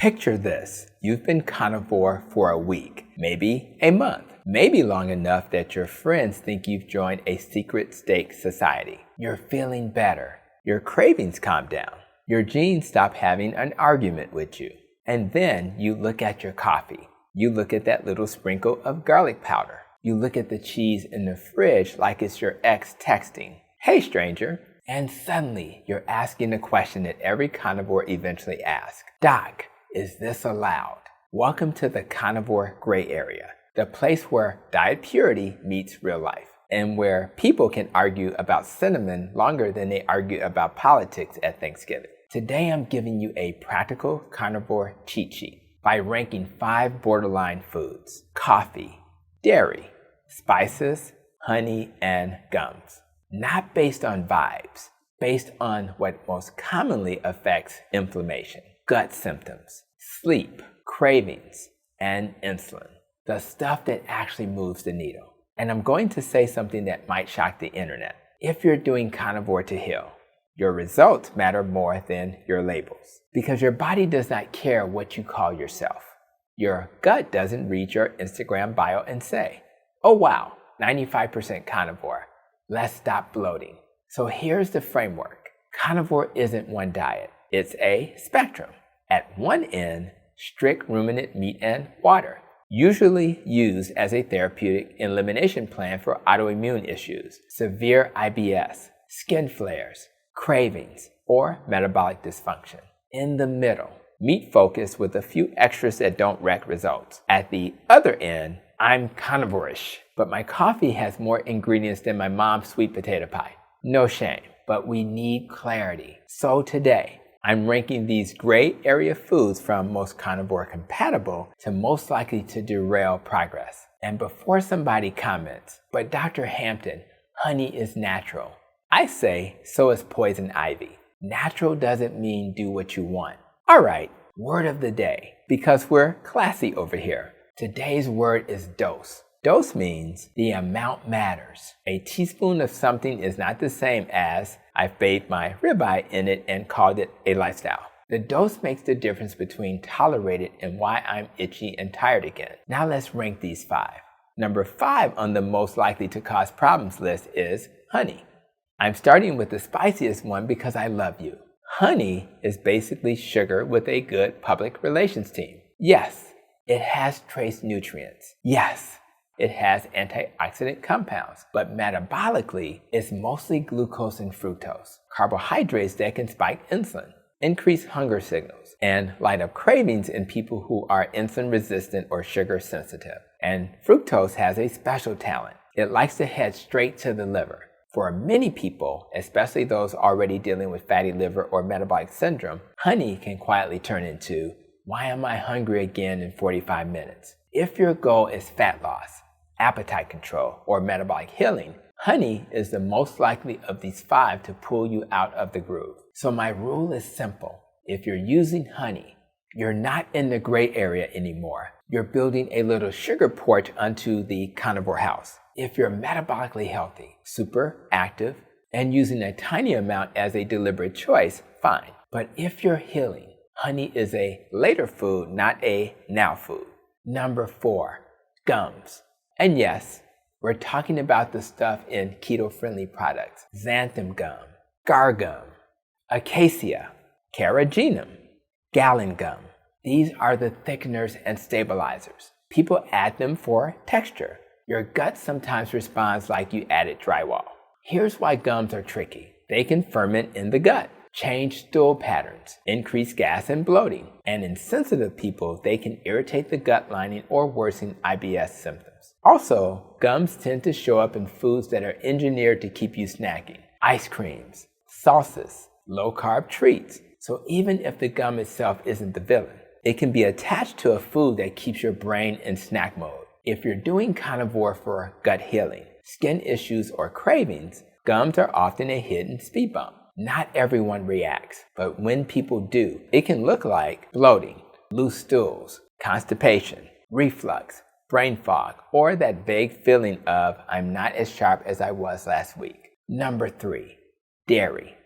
Picture this. You've been carnivore for a week, maybe a month, maybe long enough that your friends think you've joined a secret steak society. You're feeling better. Your cravings calm down. Your genes stop having an argument with you. And then you look at your coffee. You look at that little sprinkle of garlic powder. You look at the cheese in the fridge like it's your ex texting, "Hey stranger." And suddenly you're asking the question that every carnivore eventually asks. Doc, is this allowed? Welcome to the carnivore gray area, the place where diet purity meets real life, and where people can argue about cinnamon longer than they argue about politics at Thanksgiving. Today I'm giving you a practical carnivore cheat sheet by ranking 5 borderline foods: coffee, dairy, spices, honey, and gums. Not based on vibes, based on what most commonly affects inflammation, gut symptoms, sleep, cravings, and insulin. The stuff that actually moves the needle. And I'm going to say something that might shock the internet. If you're doing carnivore to heal, your results matter more than your labels. Because your body does not care what you call yourself. Your gut doesn't read your Instagram bio and say, "Oh wow, 95% carnivore. Let's stop bloating." So here's the framework. Carnivore isn't one diet. It's a spectrum. At one end, strict ruminant meat and water, usually used as a therapeutic elimination plan for autoimmune issues, severe IBS, skin flares, cravings, or metabolic dysfunction. In the middle, meat focused with a few extras that don't wreck results. At the other end, I'm carnivore-ish, but my coffee has more ingredients than my mom's sweet potato pie. No shame, but we need clarity. So today, I'm ranking these gray area foods from most carnivore compatible to most likely to derail progress. And before somebody comments, "But Dr. Hampton, honey is natural," I say, so is poison ivy. Natural doesn't mean do what you want. All right, word of the day, because we're classy over here. Today's word is dose. Dose means the amount matters. A teaspoon of something is not the same as I've bathed my ribeye in it and called it a lifestyle. The dose makes the difference between tolerated and why I'm itchy and tired again. Now let's rank these 5. Number 5 on the most likely to cause problems list is honey. I'm starting with the spiciest one because I love you. Honey is basically sugar with a good public relations team. Yes, it has trace nutrients. Yes, it has antioxidant compounds, but metabolically, it's mostly glucose and fructose, carbohydrates that can spike insulin, increase hunger signals, and light up cravings in people who are insulin resistant or sugar sensitive. And fructose has a special talent. It likes to head straight to the liver. For many people, especially those already dealing with fatty liver or metabolic syndrome, honey can quietly turn into, "Why am I hungry again in 45 minutes?" If your goal is fat loss, appetite control, or metabolic healing, honey is the most likely of these 5 to pull you out of the groove. So my rule is simple. If you're using honey, you're not in the gray area anymore. You're building a little sugar porch onto the carnivore house. If you're metabolically healthy, super active, and using a tiny amount as a deliberate choice, fine. But if you're healing, honey is a later food, not a now food. Number 4, gums. And yes, we're talking about the stuff in keto-friendly products. Xanthan gum, gar gum, acacia, carrageenan, gallon gum. These are the thickeners and stabilizers. People add them for texture. Your gut sometimes responds like you added drywall. Here's why gums are tricky. They can ferment in the gut, change stool patterns, increase gas and bloating, and in sensitive people, they can irritate the gut lining or worsen IBS symptoms. Also, gums tend to show up in foods that are engineered to keep you snacking. Ice creams, salsas, low-carb treats. So even if the gum itself isn't the villain, it can be attached to a food that keeps your brain in snack mode. If you're doing carnivore for gut healing, skin issues, or cravings, gums are often a hidden speed bump. Not everyone reacts, but when people do, it can look like bloating, loose stools, constipation, reflux, brain fog, or that vague feeling of I'm not as sharp as I was last week. Number 3, dairy.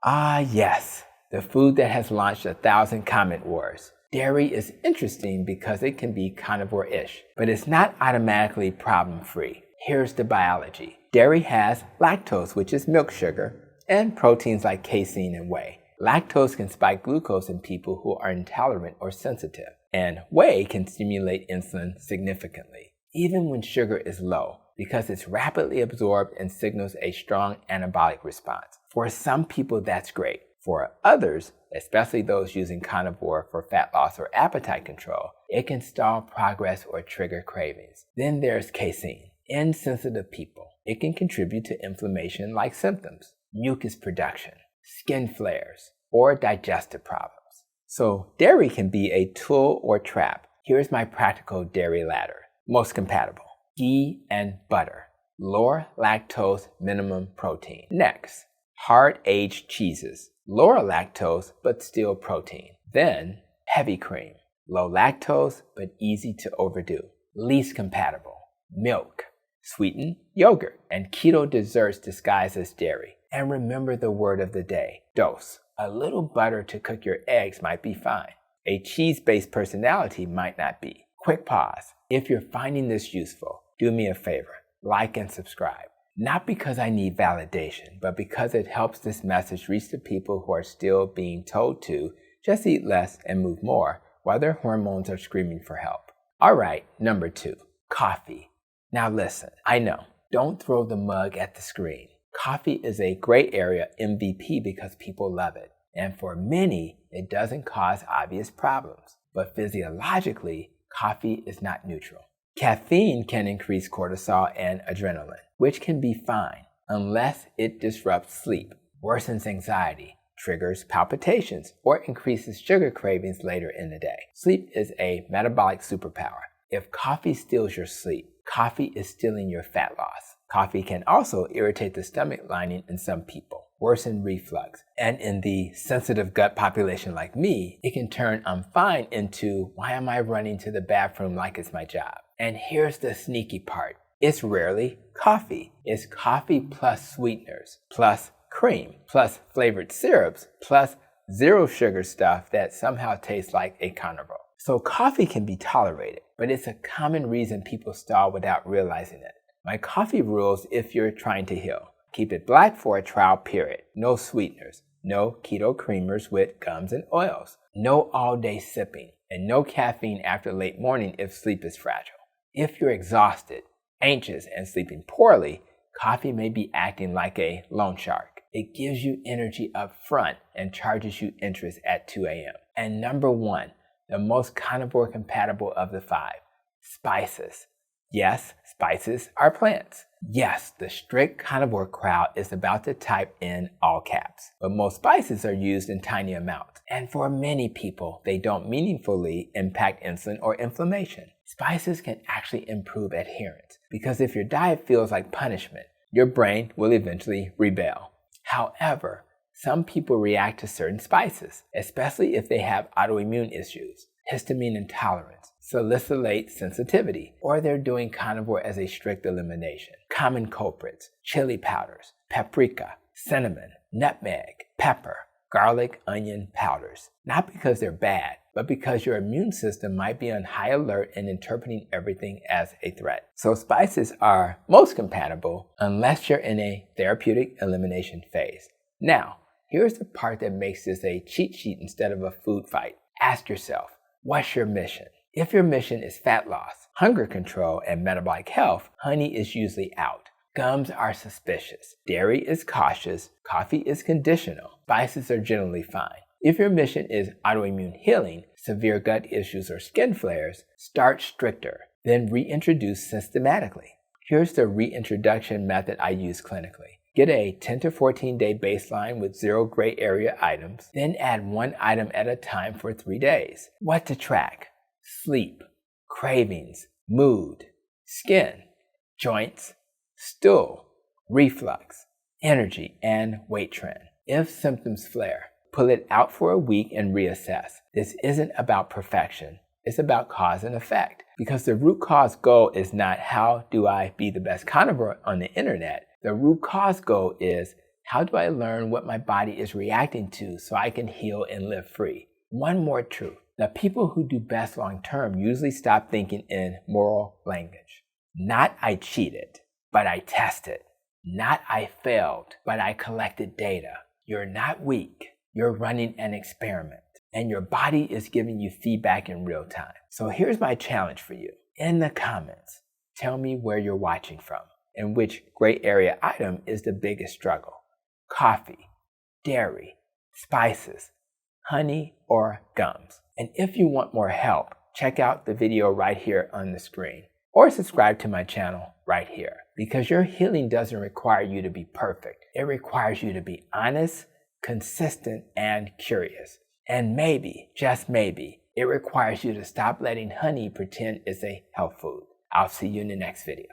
Ah yes, the food that has launched 1,000 comment wars. Dairy is interesting because it can be carnivore-ish, but it's not automatically problem-free. Here's the biology. Dairy has lactose, which is milk sugar, and proteins like casein and whey. Lactose can spike glucose in people who are intolerant or sensitive, and whey can stimulate insulin significantly, even when sugar is low, because it's rapidly absorbed and signals a strong anabolic response. For some people, that's great. For others, especially those using carnivore for fat loss or appetite control, it can stall progress or trigger cravings. Then there's casein. In sensitive people, it can contribute to inflammation-like symptoms, mucus production, skin flares, or digestive problems. So dairy can be a tool or trap. Here's my practical dairy ladder. Most compatible: ghee and butter. Lower lactose, minimum protein. Next, hard-aged cheeses. Lower lactose, but still protein. Then, heavy cream. Low lactose, but easy to overdo. Least compatible: milk, sweetened yogurt, and keto desserts disguised as dairy. And remember the word of the day: dose. A little butter to cook your eggs might be fine. A cheese-based personality might not be. Quick pause. If you're finding this useful, do me a favor. Like and subscribe. Not because I need validation, but because it helps this message reach the people who are still being told to just eat less and move more while their hormones are screaming for help. All right, number 2, coffee. Now listen, I know, don't throw the mug at the screen. Coffee is a gray area MVP because people love it. And for many, it doesn't cause obvious problems. But physiologically, coffee is not neutral. Caffeine can increase cortisol and adrenaline, which can be fine unless it disrupts sleep, worsens anxiety, triggers palpitations, or increases sugar cravings later in the day. Sleep is a metabolic superpower. If coffee steals your sleep, coffee is stealing your fat loss. Coffee can also irritate the stomach lining in some people, worsen reflux, and in the sensitive gut population like me, it can turn "I'm fine" into "why am I running to the bathroom like it's my job?" And here's the sneaky part. It's rarely coffee. It's coffee plus sweeteners, plus cream, plus flavored syrups, plus zero sugar stuff that somehow tastes like a carnivore. So coffee can be tolerated, but it's a common reason people stall without realizing it. My coffee rules if you're trying to heal: keep it black for a trial period. No sweeteners, no keto creamers with gums and oils, no all-day sipping, and no caffeine after late morning if sleep is fragile. If you're exhausted, anxious, and sleeping poorly, coffee may be acting like a loan shark. It gives you energy up front and charges you interest at 2 a.m. And number 1, the most carnivore compatible of the 5, spices. Yes, spices are plants. Yes, the strict carnivore crowd is about to type in all caps, but most spices are used in tiny amounts. And for many people, they don't meaningfully impact insulin or inflammation. Spices can actually improve adherence, because if your diet feels like punishment, your brain will eventually rebel. However, some people react to certain spices, especially if they have autoimmune issues, histamine intolerance, salicylate sensitivity, or they're doing carnivore as a strict elimination. Common culprits: chili powders, paprika, cinnamon, nutmeg, pepper, garlic, onion powders. Not because they're bad, but because your immune system might be on high alert and interpreting everything as a threat. So spices are most compatible unless you're in a therapeutic elimination phase. Now, here's the part that makes this a cheat sheet instead of a food fight. Ask yourself, what's your mission? If your mission is fat loss, hunger control, and metabolic health, honey is usually out. Gums are suspicious. Dairy is cautious. Coffee is conditional. Spices are generally fine. If your mission is autoimmune healing, severe gut issues, or skin flares, start stricter, then reintroduce systematically. Here's the reintroduction method I use clinically. Get a 10 to 14 day baseline with 0 gray area items, then add 1 item at a time for 3 days. What to track? Sleep, cravings, mood, skin, joints, stool, reflux, energy, and weight trend. If symptoms flare, pull it out for a week and reassess. This isn't about perfection. It's about cause and effect. Because the root cause goal is not how do I be the best carnivore on the internet. The root cause goal is how do I learn what my body is reacting to so I can heal and live free. One more truth. The people who do best long term usually stop thinking in moral language. Not I cheated, but I tested. Not I failed, but I collected data. You're not weak. You're running an experiment. And your body is giving you feedback in real time. So here's my challenge for you. In the comments, tell me where you're watching from and which gray area item is the biggest struggle. Coffee, dairy, spices, honey, or gums. And if you want more help, check out the video right here on the screen or subscribe to my channel right here, because your healing doesn't require you to be perfect. It requires you to be honest, consistent, and curious. And maybe, just maybe, it requires you to stop letting honey pretend it's a health food. I'll see you in the next video.